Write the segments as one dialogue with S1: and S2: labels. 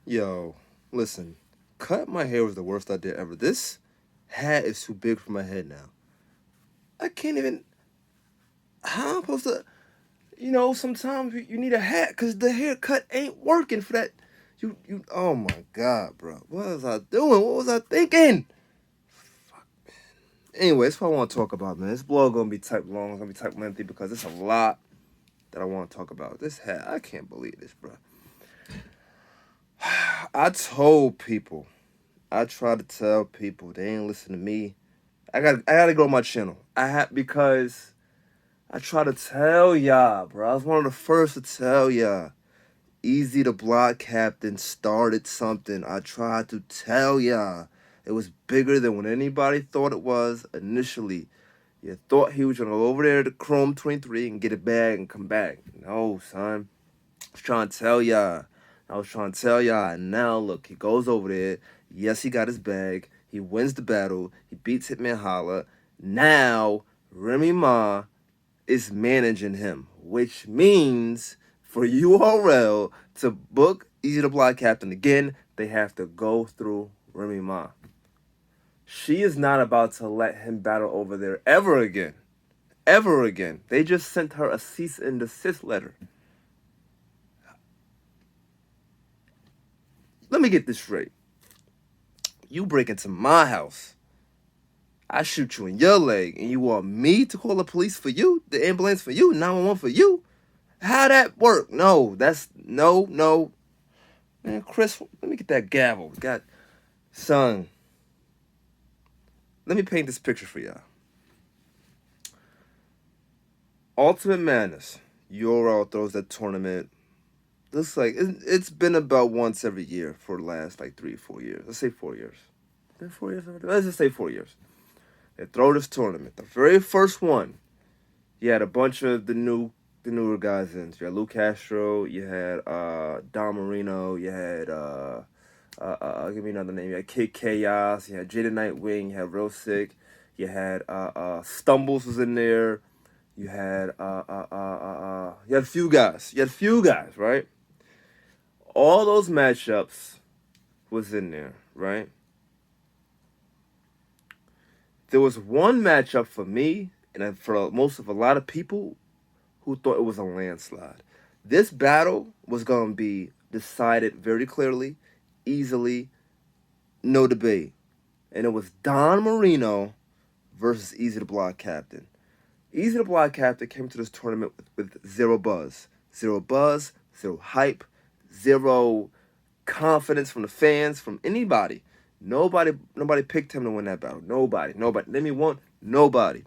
S1: Yo, listen, cut my hair was the worst idea ever. This hat is too big for my head now. I can't even. How am I supposed to? Sometimes you need a hat because the haircut ain't working for that. Oh my god, bro. What was I doing? What was I thinking? Anyway, that's what I want to talk about, man. This blog gonna be type long, it's gonna be type lengthy because it's a lot that I want to talk about. This hat, I can't believe this, bro. I told people, I try to tell people, they ain't listen to me. I gotta grow my channel. I have because I try to tell y'all, bro. I was one of the first to tell y'all. Easy to Block Captain started something. I tried to tell y'all. It was bigger than what anybody thought it was initially. You thought he was gonna go over there to Chrome 23 and get it back and come back. No, son. I was trying to tell y'all. And now look, he goes over there. Yes, he got his bag. He wins the battle. He beats Hitman Holla. Now Remy Ma is managing him, which means for URL to book Easy to Block Captain again, they have to go through Remy Ma. She is not about to let him battle over there ever again. Ever again. They just sent her a cease and desist letter. Let me get this straight. You break into my house. I shoot you in your leg, and you want me to call the police for you? The ambulance for you? 911 for you? How that work? No, that's no. Man, Chris, let me get that gavel. Son, let me paint this picture for y'all. Ultimate Madness. URL throws that tournament. Looks like it's been about once every year for the last like 3 or 4 years. Let's say 4 years. Been 4 years already? Let's just say 4 years. They throw this tournament. The very first one, you had a bunch of the newer guys in. You had Lou Castro, you had Don Marino, you had give me another name. You had Kid Chaos, you had Jada Nightwing, you had Real Sick, you had Stumbles was in there, you had you had a few guys. You had a few guys, right? All those matchups was in there, right? There was one matchup for me and for most of a lot of people who thought it was a landslide. This battle was going to be decided very clearly, easily, no debate. And it was Don Marino versus Easy to Block Captain. Easy to Block Captain came to this tournament with zero buzz. Zero buzz, zero hype, zero confidence from the fans, from anybody. Nobody picked him to win that battle. Nobody. Name me one. Nobody.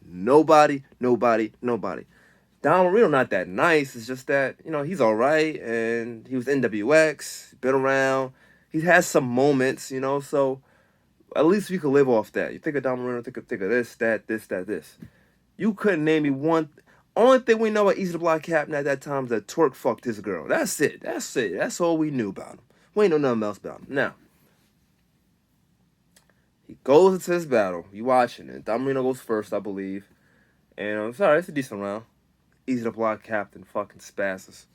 S1: Don Marino not that nice. It's just that, he's all right, and he was NWX, been around. He has some moments, so at least we could live off that. You think of Don Marino, think of this, this. You couldn't name me one. Only thing we know about Easy to Block Captain at that time is that Twerk fucked his girl. That's it. That's all we knew about him. We ain't know nothing else about him. Now, he goes into this battle. You watching it. Don Marino goes first, I believe. And I'm sorry, it's a decent round. Easy to Block Captain fucking spazzes.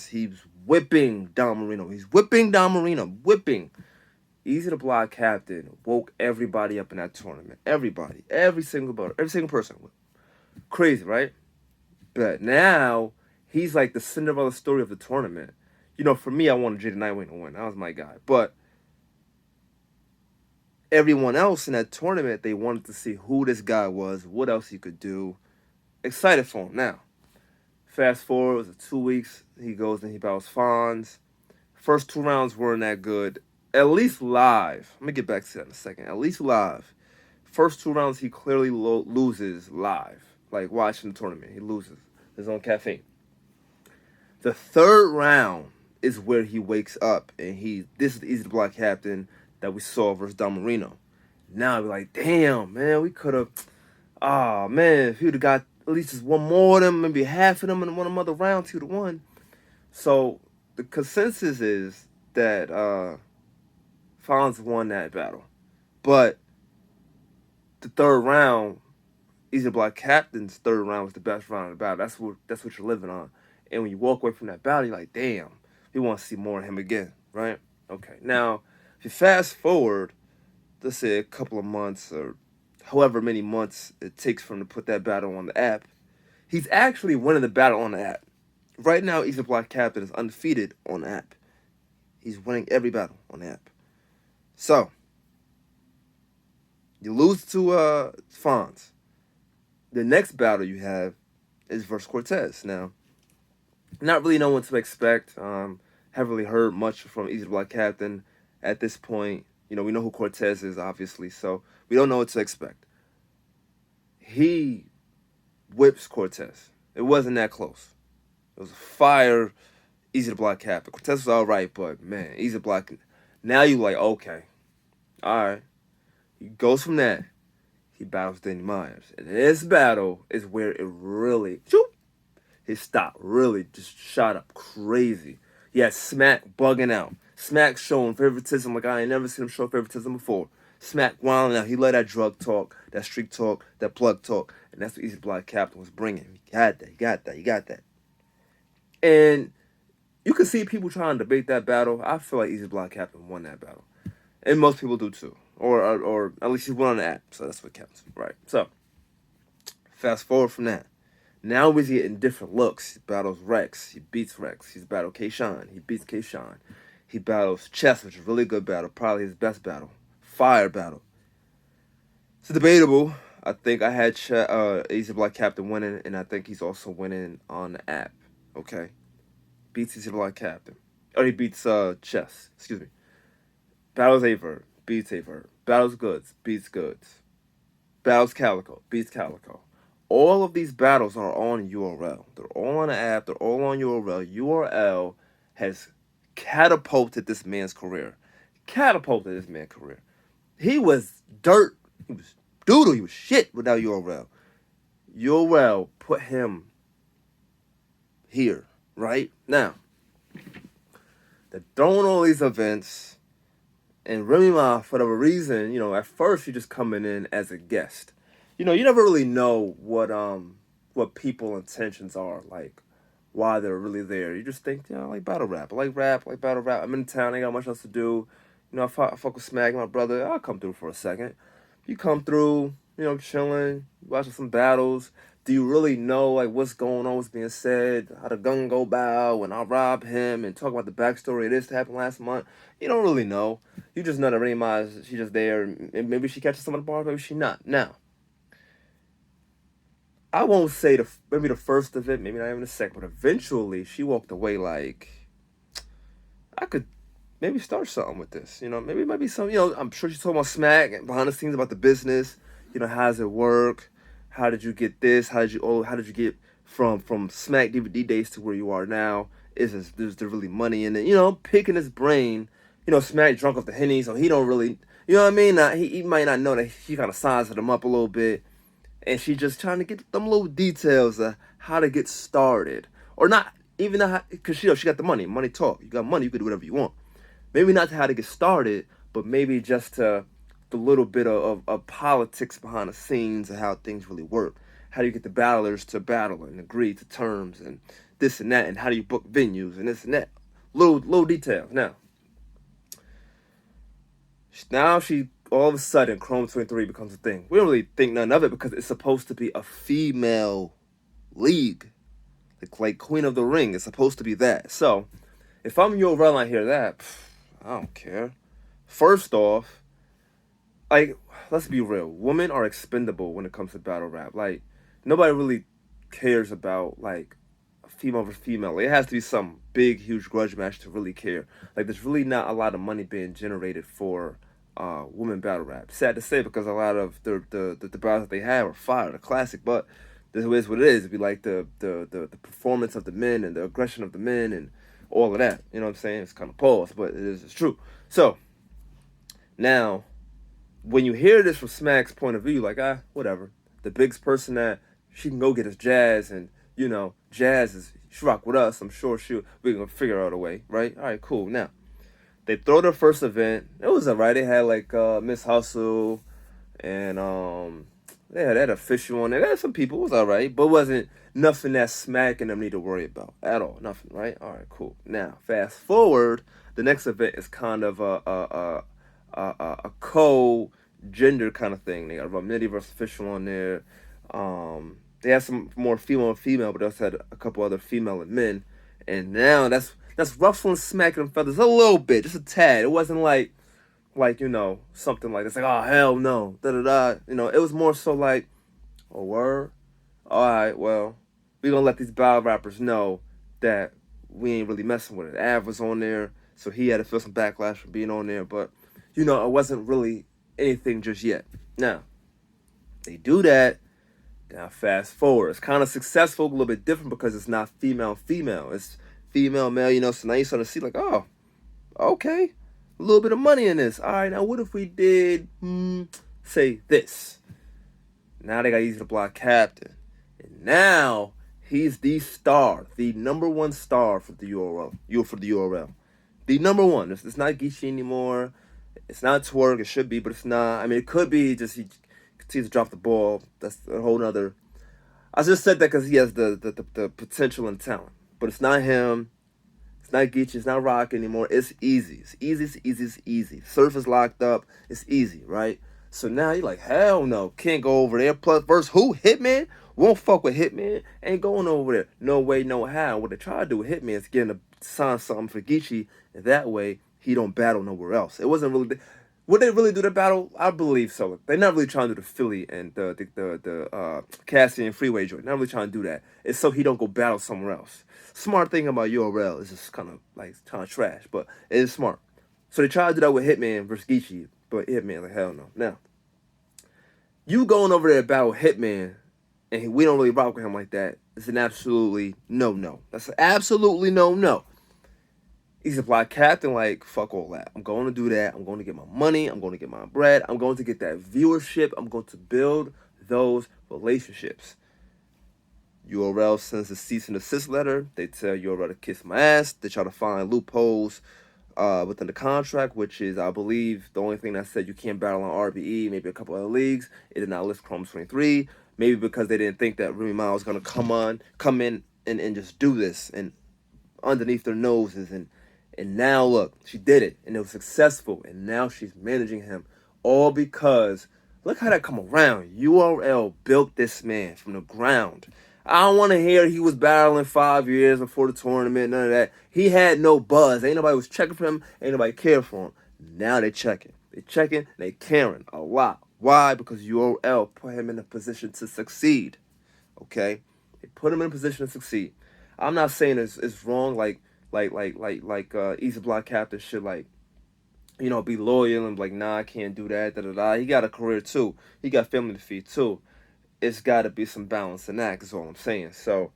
S1: He's whipping Don Marino. Whipping. Easy to Block Captain woke everybody up in that tournament. Everybody. Every single person. Crazy, right? But now, he's like the Cinderella story of the tournament. For me, I wanted Jada Nightwing to win. That was my guy. But everyone else in that tournament, they wanted to see who this guy was, what else he could do. Excited for him. Now, fast forward, it was 2 weeks. He goes and he battles Fonz. First 2 rounds weren't that good. At least live. Let me get back to that in a second. At least live. First 2 rounds, he clearly loses live. Like watching the tournament, he loses his own caffeine. The third round is where he wakes up, and this is the Easy to Block Captain that we saw versus Don Marino. Now we're like, damn, man, we could have. Oh man, if he would have got at least just one more of them, maybe half of them in one other round, 2-1. So the consensus is that Fonz won that battle. But the third round, Easy Block Captain's third round was the best round of the battle. That's what you're living on. And when you walk away from that battle, you're like, damn, we want to see more of him again, right? Okay. Now, if you fast forward, let's say a couple of months or however many months it takes for him to put that battle on the app, he's actually winning the battle on the app. Right now, Easy Block Captain is undefeated on the app. He's winning every battle on the app. So, you lose to Fonz. The next battle you have is versus Cortez. Now, not really know what to expect. Haven't really heard much from Easy Block Captain at this point. You know, we know who Cortez is, obviously, so we don't know what to expect. He whips Cortez. It wasn't that close. It was a fire, Easy to Block Captain. Cortez was all right, but man, Easy to Block. Now you like, okay, all right. He goes from that. He battles Danny Myers. And this battle is where it really, his stock really just shot up crazy. He had Smack bugging out. Smack showing favoritism like I ain't never seen him show favoritism before. Smack wilding out. He let that drug talk, that street talk, that plug talk, and that's what Easy Block Captain was bringing. He got that. And you can see people trying to debate that battle. I feel like Easy Block Captain won that battle. And most people do too. Or at least he won on the app, so that's what counts. Right. So, fast forward from that. Now he's getting different looks. He battles Rex. He beats Rex. He's battled K-Shine. He beats K-Shine. He battles Chess, which is a really good battle. Probably his best battle. Fire battle. It's debatable. I think I had Easy Block Captain winning, and I think he's also winning on the app. Okay? Beats Easy Block Captain. Or he beats Chess. Excuse me. Battles Averb. Beats Averb. Battles Goods. Beats Goods. Battles Calico. Beats Calico. All of these battles are on URL. They're all on the app. They're all on URL. URL has catapulted this man's career. He was dirt. He was doodle. He was shit without URL. URL put him here, right? Now, they're throwing all these events, and Remy Ma, for whatever reason, you know, at first you're just coming in as a guest. You know, you never really know what people's intentions are, like why they're really there. You just think, you know, I like battle rap. I like rap, I like battle rap. I'm in town, I ain't got much else to do. You know, I fuck with Smack, my brother. I'll come through for a second. You come through, you know, chilling, watching some battles. Do you really know like what's going on, what's being said, how the gun go bow, and I'll rob him, and talk about the backstory of this happened last month? You don't really know. You just know that Remy Ma, she's just there, and maybe she catches some of the bars, maybe she not. Now, I won't say maybe the first event, maybe not even the second, but eventually she walked away like, I could maybe start something with this. You know, maybe it might be something, you know, I'm sure she's talking about Smack and behind the scenes about the business. You know, how does it work? How did you get this? How did you get from Smack DVD days to where you are now? Is there really money in it? You know, picking his brain. You know, Smack drunk off the Henny, so he don't really, you know what I mean? He might not know that she kind of sized him up a little bit. And she's just trying to get them little details of how to get started. Or not even because she got the money. Money talk. You got money, you can do whatever you want. Maybe not to how to get started, but maybe just to the little bit of politics behind the scenes and how things really work. How do you get the battlers to battle and agree to terms and this and that, and how do you book venues and this and that. Little details. Now she all of a sudden Chrome 23 becomes a thing. We don't really think none of it because it's supposed to be a female league. Like Queen of the Ring. It's supposed to be that. So if I'm URL and I hear that, I don't care. First off, like, let's be real. Women are expendable when it comes to battle rap. Like, nobody really cares about, like, a female versus female. It has to be some big, huge grudge match to really care. Like, there's really not a lot of money being generated for women battle rap. Sad to say because a lot of the battles that they have are fire, they're classic, but this is what it is. It'd be like the performance of the men and the aggression of the men and all of that. You know what I'm saying? It's kind of pause, but it's true. So, now, when you hear this from Smack's point of view, like, whatever. The biggest person that she can go get is Jazz, and, you know, Jazz she rock with us. I'm sure we can figure out a way, right? All right, cool. Now, they throw their first event. It was alright. They had, like, Miss Hustle, and, they had a official on there. They had some people. It was alright, but it wasn't nothing that Smack and them need to worry about at all. Nothing, right? All right, cool. Now, fast forward the next event is kind of a co-gender kind of thing. They got Romnity versus Official on there. They had some more female and female, but they also had a couple other female and men. And now that's ruffling, smacking them feathers a little bit, just a tad. It wasn't like something like it's like, oh hell no, da da da. It was more so like, oh word, all right, well, we gonna let these battle rappers know that we ain't really messing with it. Av was on there, so he had to feel some backlash for being on there, but it wasn't really anything just yet. Now they do that. Now fast forward, it's kind of successful, a little bit different because it's not female female, it's female male. So now you start to see like, oh, okay, a little bit of money in this. All right, now what if we did say this? Now they got Easy the Block Captain, and now he's the star, the number one star for the URL. The number one. It's not Geechee anymore. It's not Twork. It should be, but it's not. I mean, it could be. Just he continues to drop the ball. That's a whole nother. I just said that because he has the potential and talent, but it's not him. It's not Geechee. It's not Rock anymore. It's easy. It's easy. It's easy. It's easy. Surf is locked up. It's easy, right? So now you're like, hell no, can't go over there. Plus, verse who? Hitman? Won't fuck with Hitman. Ain't going over there. No way, no how. What they try to do with Hitman is get him to sign something for Geechee, and that way he don't battle nowhere else. It wasn't really. Would they really do the battle? I believe so. They're not really trying to do the Philly and the Cassidy and Freeway joint. Not really trying to do that. It's so he don't go battle somewhere else. Smart thing about URL is just kind of trash, but it is smart. So they tried to do that with Hitman versus Geechee, but Hitman like hell no. Now, you going over there to battle Hitman, and we don't really rock with him like that, is an absolutely no. That's an absolutely no. He's a Block Captain, like, fuck all that. I'm going to do that. I'm going to get my money. I'm going to get my bread. I'm going to get that viewership. I'm going to build those relationships. URL sends a cease and desist letter. They tell URL to kiss my ass. They try to find loopholes within the contract, which is, I believe, the only thing that said you can't battle on RBE, maybe a couple other leagues. It did not list Chrome 23. Maybe because they didn't think that Remy Ma was going to come in and just do this and underneath their noses. And now, look, she did it, and it was successful, and now she's managing him. All because, look how that come around. URL built this man from the ground. I don't want to hear he was battling 5 years before the tournament, none of that. He had no buzz. Ain't nobody was checking for him. Ain't nobody cared for him. Now they checking. They checking, they caring a lot. Why? Because URL put him in a position to succeed. Okay? They put him in a position to succeed. I'm not saying it's wrong, like Easy Block Captain should be loyal and be like, nah, I can't do that, He got a career too. He got family to feed too. It's got to be some balance in that, is all I'm saying. So,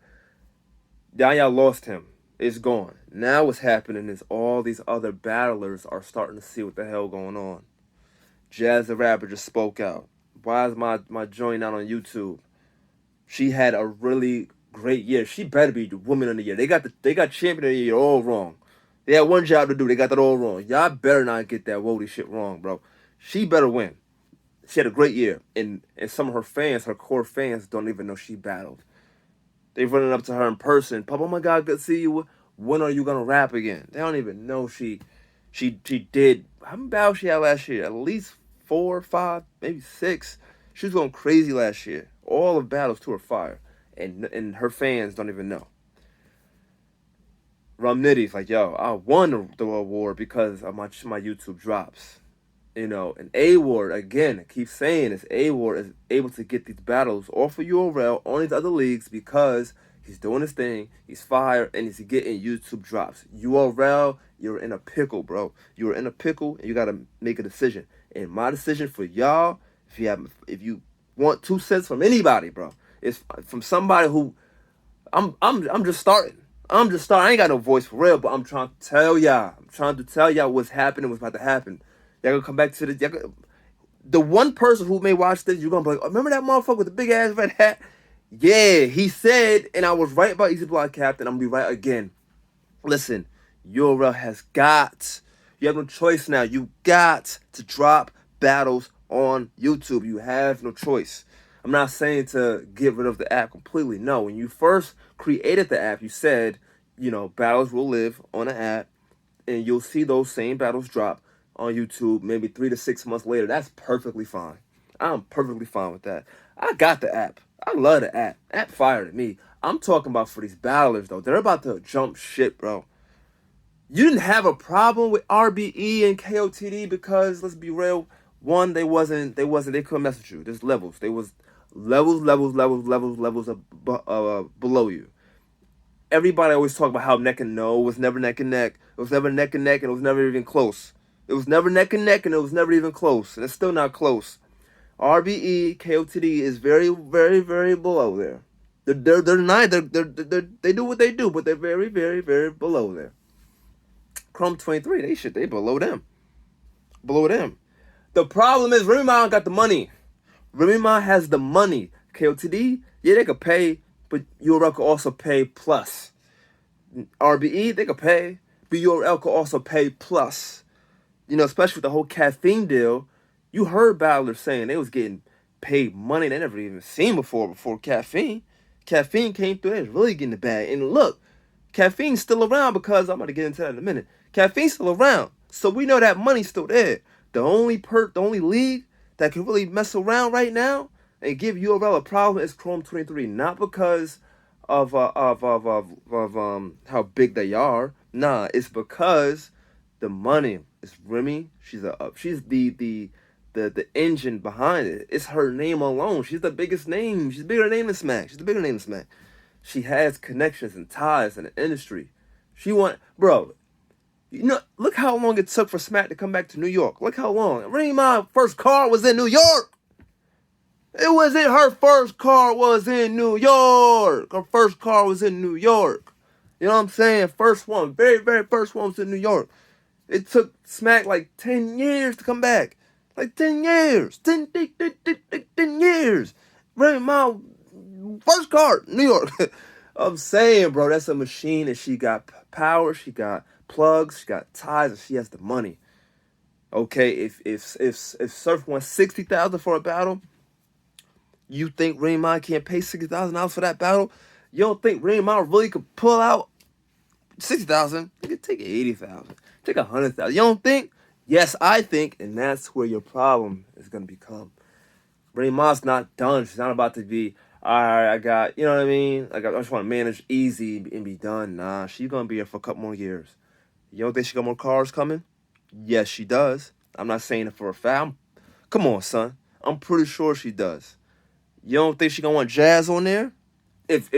S1: now y'all lost him. It's gone. Now what's happening is all these other battlers are starting to see what the hell going on. Jazz the Rapper just spoke out. Why is my joint out on YouTube? She had a really great year. She better be the Woman of the Year. They got Champion of the Year all wrong. They had one job to do. They got that all wrong. Y'all better not get that Wody shit wrong, bro. She better win. She had a great year, and some of her fans, her core fans, don't even know she battled. They running up to her in person. Papa, oh my God, good to see you. When are you gonna rap again? They don't even know she did. How many battles she had last year? At least 4, 5, maybe 6. She was going crazy last year. All of battles to her fire, and her fans don't even know. Romnity's like, yo, I won the award because of my YouTube drops. And A-Ward, again, I keep saying this, A-Ward is able to get these battles off of URL on these other leagues because he's doing his thing, he's fire, and he's getting YouTube drops. URL, you're in a pickle, bro. You're in a pickle, and you got to make a decision. And my decision for y'all, if you want 2 cents from anybody, bro, it's from somebody who, I'm just starting. I ain't got no voice for real, but I'm trying to tell y'all. What's happening, what's about to happen. Y'all gonna come back to the one person who may watch this, you're gonna be like, oh, remember that motherfucker with the big ass red hat? Yeah, he said, and I was right about Easy Block Captain. I'm gonna be right again. Listen, URL you have no choice now. You got to drop battles on YouTube. You have no choice. I'm not saying to get rid of the app completely. No, when you first created the app, you said, battles will live on the app. and you'll see those same battles drop on YouTube maybe 3 to 6 months later. That's perfectly fine. I'm perfectly fine with that. I got the app. I love the app. App fire to me. I'm talking about for these battlers though. They're about to jump shit, bro. You didn't have a problem with RBE and KOTD because let's be real. One, they couldn't mess with you. There's levels. They was levels below you. Everybody always talk about how neck and no. It was never neck and neck. It was never neck and neck, and it was never even close. It was never neck and neck, and it was never even close. And it's still not close. RBE, KOTD is very, very, very below there. They're neither. They do what they do, but they're very, very, very below there. Chrome 23, they below them. Below them. The problem is Remy Ma got the money. Remy Ma has the money. KOTD, yeah, they could pay, but URL could also pay plus. RBE, they could pay, but URL could also pay plus. You know, especially with the whole caffeine deal, you heard battlers saying they was getting paid money they never even seen before caffeine. Caffeine came through, they was really getting the bag. And look, caffeine's still around because I'm going to get into that in a minute. Caffeine's still around, so we know that money's still there. The only league that can really mess around right now and give URL a problem is Chrome 23, not because of how big they are. Nah, it's because the money is Remy. She's the engine behind it. It's her name alone. She's the biggest name. She's a bigger name than Smack. She's the bigger name than Smack. She has connections and ties in the industry. Bro, you know, look how long it took for Smack to come back to New York. Look how long. Remy Ma's first car was in New York. It wasn't her first car was in New York. Her first car was in New York. You know what I'm saying? First one. Very, very first one was in New York. It took Smack like 10 years to come back. Like 10 years. 10 years. Remy Ma, first car, New York. I'm saying, bro, that's a machine, and she got power, she got plugs, she got ties, and she has the money. Okay, if Surf wants $60,000 for a battle, you think Remy Ma can't pay $60,000 for that battle? You don't think Remy Ma really could pull out $60,000? You could take $80,000, take $100,000. You don't think? Yes, I think, and that's where your problem is gonna become. Remy Ma's not done. She's not about to be, all right, I got, you know what I mean? Like, I just want to manage easy and be done. Nah, she's going to be here for a couple more years. You don't think she got more cars coming? Yes, she does. I'm not saying it for a fact. Come on, son. I'm pretty sure she does. You don't think she going to want Jazz on there? If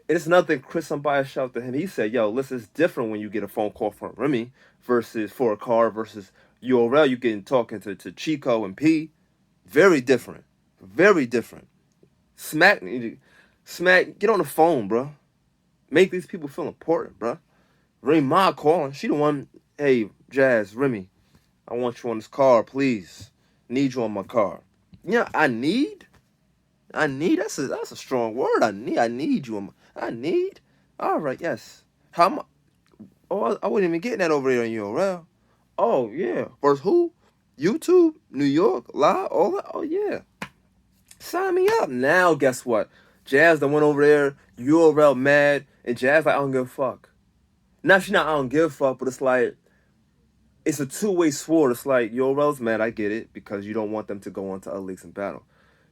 S1: it's nothing Chris Unbiased shout to him. He said, yo, listen, it's different when you get a phone call from Remy versus for a car versus URL. You getting talking to Chico and P. Very different. Very different. Smack, get on the phone, bro. Make these people feel important, bro. Remy Ma calling. She the one, hey, Jazz, Remy, I want you on this car, please. Need you on my car. Yeah, I need? That's a strong word. I need you on I need? All right, yes. How much? Oh, I wasn't even getting that over there on URL. Oh, yeah. First who? YouTube? New York? Live? All that? Oh, yeah. Sign me up. Now, guess what? Jazz done went over there, URL mad, and Jazz like, I don't give a fuck. Now, she not, I don't give a fuck, but it's like, it's a two-way sword. It's like, URL's mad, I get it, because you don't want them to go on to other leagues and battle.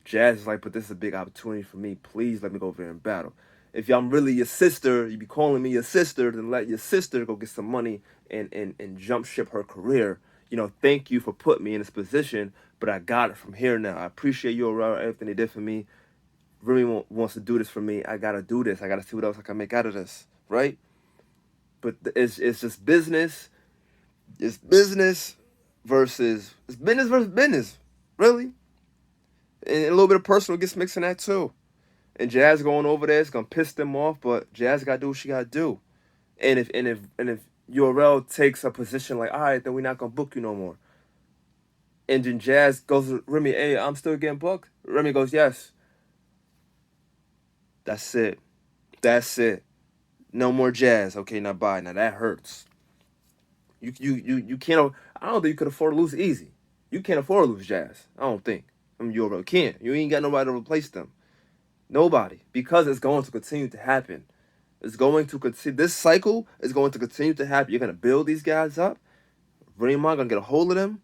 S1: Jazz is like, but this is a big opportunity for me. Please let me go over there and battle. If I'm really your sister, you be calling me your sister, then let your sister go get some money and jump ship her career. You know, thank you for putting me in this position, but I got it from here now. I appreciate URL, everything they did for me. Really wants to do this for me. I got to do this. I got to see what else I can make out of this, right? But it's just business. It's business versus business, really. And a little bit of personal gets mixed in that too. And Jazz going over there is gonna piss them off, but Jazz gotta do what she gotta do. And if URL takes a position like, all right, then we're not gonna book you no more. And then Jazz goes to Remy, hey, I'm still getting booked. Remy goes, yes. That's it. No more Jazz. Okay, now bye. Now that hurts. You can't. I don't think you could afford to lose easy. You can't afford to lose Jazz. I don't think. You can't. You ain't got nobody to replace them. Nobody. Because it's going to continue to happen. It's going to continue. This cycle is going to continue to happen. You're gonna build these guys up. Raymond gonna get a hold of them,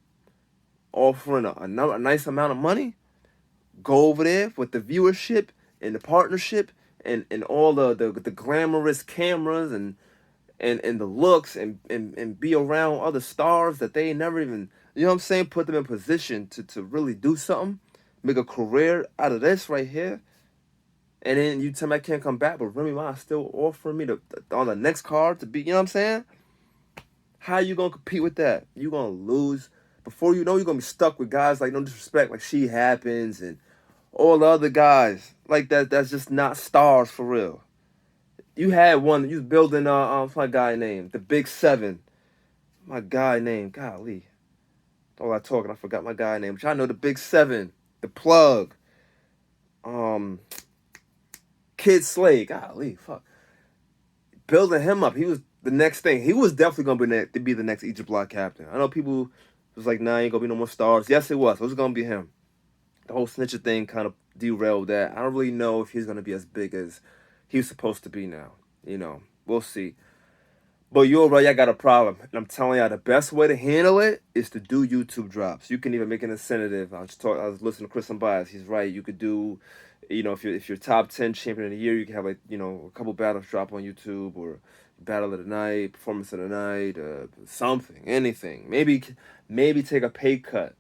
S1: offering a nice amount of money. Go over there with the viewership and the partnership and all the glamorous cameras and the looks and be around other stars that they never even, you know what I'm saying, put them in position to really do something, make a career out of this right here. And then you tell me I can't come back, but Remy Ma still offering me on the next card to be, you know what I'm saying? How you gonna compete with that? You gonna lose. Before you know, you're gonna be stuck with guys like, no disrespect, like She Happens and all the other guys like that. That's just not stars for real. You had one. You was building. What's my guy name? The Big Seven. My guy name. Golly. All I talking. I forgot my guy name. But y'all know the Big Seven. The Plug. Um. Kid Slade. Golly. Fuck. Building him up. He was the next thing. He was definitely gonna be the next Egypt Block captain. I know people was like, nah, ain't gonna be no more stars. Yes, it was. It was gonna be him. The whole snitcher thing kind of derailed that. I don't really know if he's gonna be as big as he was supposed to be now. You know, we'll see. But you already got a problem. And I'm telling you, the best way to handle it is to do YouTube drops. You can even make an incentive. I was listening to Chris Bias. He's right. You could do, if you're top 10 champion of the year, you can have like, a couple battles drop on YouTube or battle of the night, performance of the night, something, anything. Maybe take a pay cut.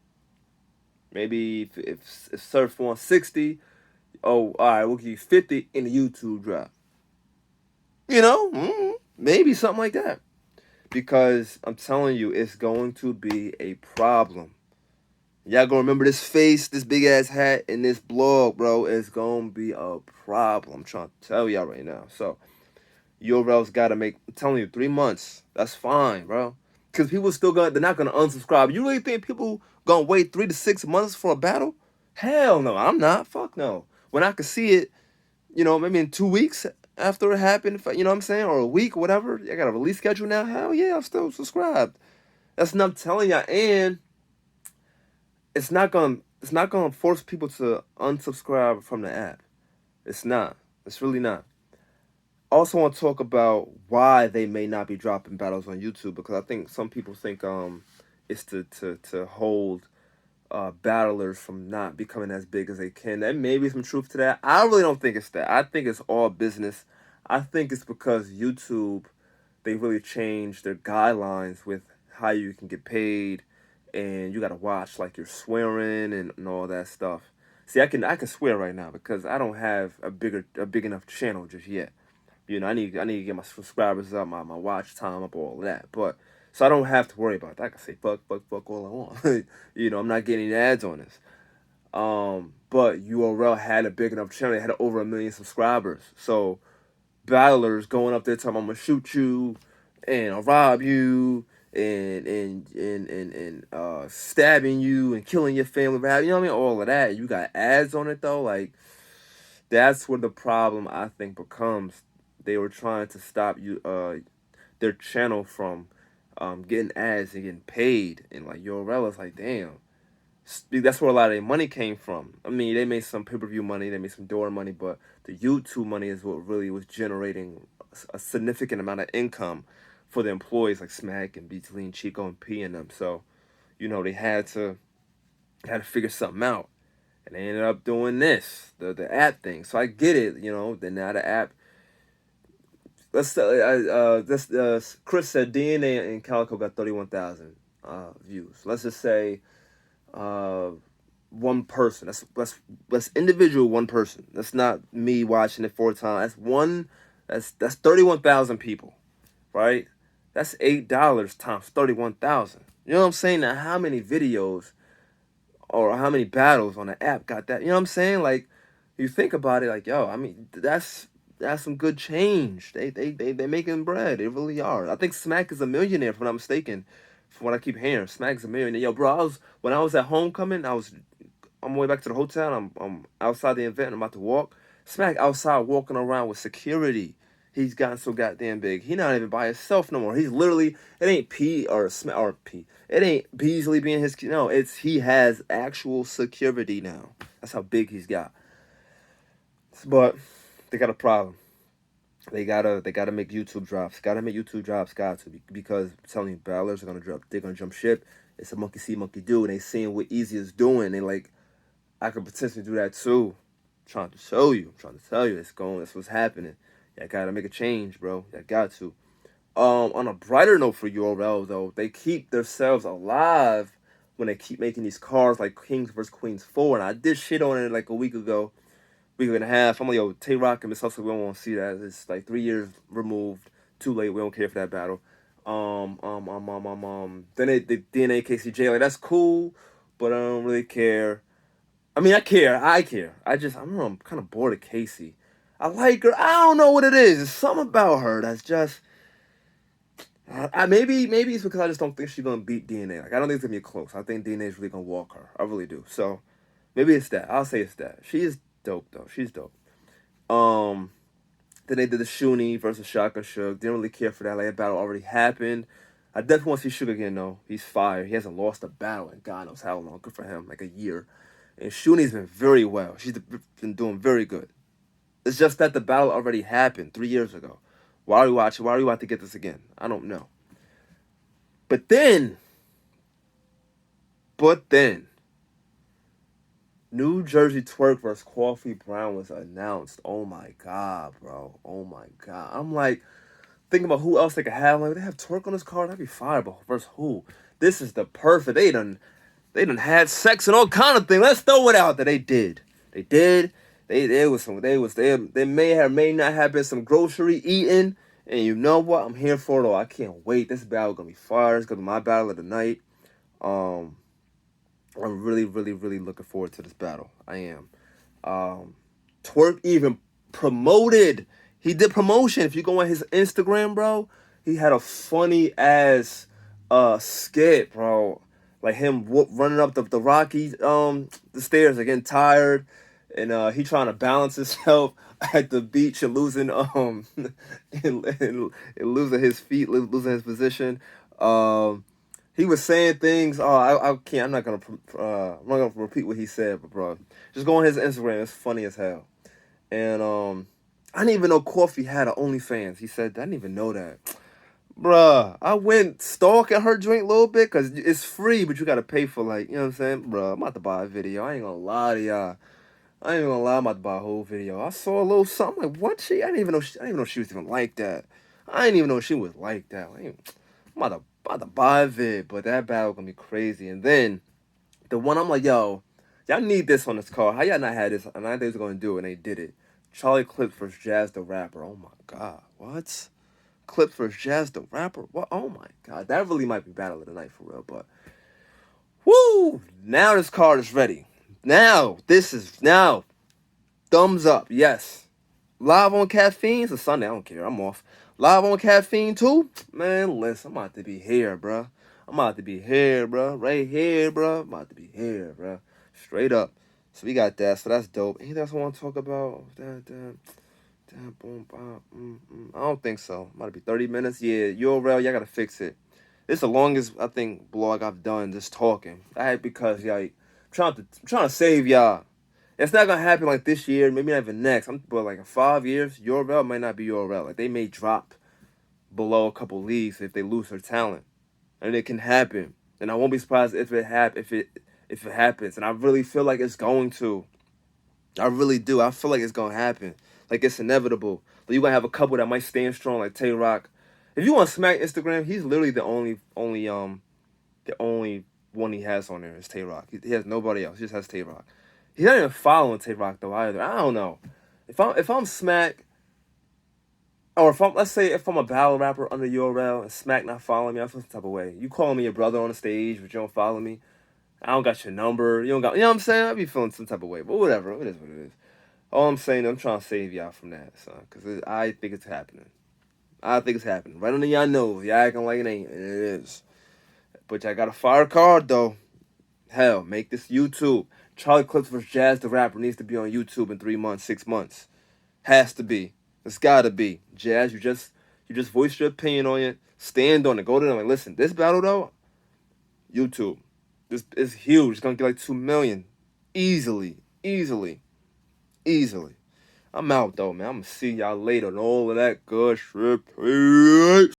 S1: Maybe if Surf wants 60, oh, all right, we'll give you 50 in the YouTube drop. Maybe something like that. Because I'm telling you, it's going to be a problem. Y'all gonna remember this face, this big ass hat, and this blog, bro. It's gonna be a problem. I'm trying to tell y'all right now. So, URL's gotta make, I'm telling you, 3 months. That's fine, bro. Because people they're not gonna unsubscribe. You really think people gonna wait 3 to 6 months for a battle? Hell no, I'm not. Fuck no. When I could see it, maybe in 2 weeks after it happened, you know what I'm saying? Or a week, whatever. I got a release schedule now. Hell yeah, I'm still subscribed. That's what I'm telling you. And it's not gonna force people to unsubscribe from the app. It's not. It's really not. I also want to talk about why they may not be dropping battles on YouTube, because I think some people think it's to hold battlers from not becoming as big as they can. There may be some truth to that. I really don't think it's that. I think it's all business. I think it's because YouTube, they really changed their guidelines with how you can get paid, and you gotta watch like you're swearing and all that stuff. See, I can swear right now because I don't have a big enough channel just yet. I need to get my subscribers up, my watch time up, all of that. But so I don't have to worry about that. I can say fuck all I want. I'm not getting ads on this. But URL had a big enough channel. They had over 1 million subscribers. So battlers going up there talking, I'm gonna shoot you and I'll rob you and stabbing you and killing your family. You know what I mean? All of that. You got ads on it though. Like, that's where the problem, I think, becomes. They were trying to stop their channel from getting ads and getting paid, and like URL is like, damn. That's where a lot of their money came from. I mean, they made some pay-per-view money, they made some door money, but the YouTube money is what really was generating a significant amount of income for the employees like Smack and Beats Lean, Chico, and P and them. So, they had to figure something out. And they ended up doing the app thing. So I get it, then now the app. Chris said DNA and Calico got 31,000 views. Let's just say one person. That's individual one person. That's not me watching it 4 times. That's 31,000 people, right? That's $8 times 31,000. You know what I'm saying? Now, how many videos or how many battles on the app got that? You know what I'm saying? Like, you think about it, like, yo, I mean, that's some good change. They making bread. They really are. I think Smack is a millionaire, if I'm not mistaken. From what I keep hearing, Smack's a millionaire. Yo, bro, when I was at homecoming, I'm on my way back to the hotel. I'm outside the event. I'm about to walk. Smack outside walking around with security. He's gotten so goddamn big. He not even by himself no more. He's literally, it ain't P or Smack or P. It ain't Beasley being his. No, he has actual security now. That's how big he's got. But they got a problem. They gotta make YouTube drops. Gotta make YouTube drops. Got to because I'm telling you, battlers are gonna drop. They're gonna jump ship. It's a monkey see, monkey do, and they seeing what Easy is doing. They like, I could potentially do that too. I'm trying to show you. I'm trying to tell you. It's going. That's what's happening. You gotta make a change, bro. You got to. On a brighter note for URL though, they keep themselves alive when they keep making these cars like Kings vs Queens 4. And I did shit on it like a week ago, week and a half. I'm like, yo, Tay Rock and Miss Hustle, we don't want to see that. It's like 3 years removed. Too late. We don't care for that battle. Then the DNA KCJ, like that's cool, but I don't really care. I mean, I care. I don't know. I'm kind of bored of Casey. I like her. I don't know what it is. There's something about her that's just. Maybe it's because I just don't think she's gonna beat DNA. Like I don't think it's gonna be close. I think DNA is really gonna walk her. I really do. So maybe it's that. I'll say it's that. She is dope though. She's dope. Um, then they did the Shuni versus Shaka Suge. Didn't really care for that. Like that battle already happened. I definitely want to see Suge again though. He's fire. He hasn't lost a battle in God knows how long. Good for him. Like a year. And Shuni's been very well. She's been doing very good. It's just that the battle already happened 3 years ago. Why are we watching? Why are we about to get this again? I don't know. But then, New Jersey Twerk versus Coffee Brown was announced. Oh my god, bro. Oh my god. I'm like thinking about who else they could have. I'm like, they have Twerk on this card. That'd be fire. But versus who? This is the perfect. They done had sex and all kind of things. Let's throw it out there. They did. They did. They may not have been some grocery eating. And you know what? I'm here for it all. I can't wait. This battle gonna be fire. It's gonna be my battle of the night. Um, I'm really, really, really looking forward to this battle. I am. Twerk even promoted. He did promotion. If you go on his Instagram, bro, he had a funny ass skit, bro. Like him running up the Rocky the stairs, again tired, and he trying to balance himself at the beach and losing and losing his feet, losing his position. He was saying things. Oh, I can't. I'm not gonna repeat what he said, but bro, just go on his Instagram. It's funny as hell. And I didn't even know Coffee had an OnlyFans. He said I didn't even know that. Bruh, I went stalking her joint a little bit because it's free, but you gotta pay for like, you know what I'm saying? Bruh, I'm about to buy a video. I ain't gonna lie to y'all. I ain't even gonna lie, I'm about to buy a whole video. I saw a little something like, what she? I didn't even know she was even like that. I didn't even know she was like that. I'm about to buy a vid, but that battle gonna be crazy. And then the one I'm like, yo, y'all need this on this card. How y'all not had this? And I think they was gonna do it, and they did it. Charlie Clips versus Jazz the Rapper. Oh my god, what? Clips versus Jazz the Rapper? What? Oh my god, that really might be battle of the night for real. But woo! Now this card is ready. Now thumbs up. Yes, live on Caffeine. It's a Sunday. I don't care. I'm off. Live on Caffeine too. Man, listen, I'm about to be here, bro. I'm about to be here, bro. Right here, bro. I'm about to be here, bro. Straight up. So we got that. So that's dope. Anything else I want to talk about? I don't think so. Might be 30 minutes. Yeah, URL, y'all gotta fix it. This is the longest I think blog I've done just talking. Because y'all I'm trying to save y'all. It's not gonna happen like this year, maybe not even next. But like in 5 years, URL might not be URL. Like they may drop below a couple leagues if they lose their talent, and it can happen. And I won't be surprised if it happens. And I really feel like it's going to. I really do. I feel like it's gonna happen. Like it's inevitable. But you gonna have a couple that might stand strong, like Tay Rock. If you want to smack Instagram, he's literally the only one he has on there is Tay Rock. He has nobody else. He just has Tay Rock. He's not even following Tay Rock though either. I don't know. If I'm Smack, or if I'm a battle rapper under URL and Smack not following me, I feel some type of way. You calling me your brother on the stage, but you don't follow me. I don't got your number. You don't got. You know what I'm saying? I be feeling some type of way. But whatever. It is what it is. All I'm saying, I'm trying to save y'all from that, son, because I think it's happening. I think it's happening. Right under y'all nose. Y'all acting like it ain't, and it is. But y'all got a fire card, though. Hell, make this YouTube. Charlie Clips vs. Jazz the Rapper needs to be on YouTube in 3 months, 6 months. Has to be. It's gotta be. Jazz, you just voiced your opinion on it. Stand on it. Go to them and listen. This battle, though, YouTube. This is huge. It's gonna get like 2 million. Easily. I'm out though, man. I'm gonna see y'all later and all of that good shit. Peace.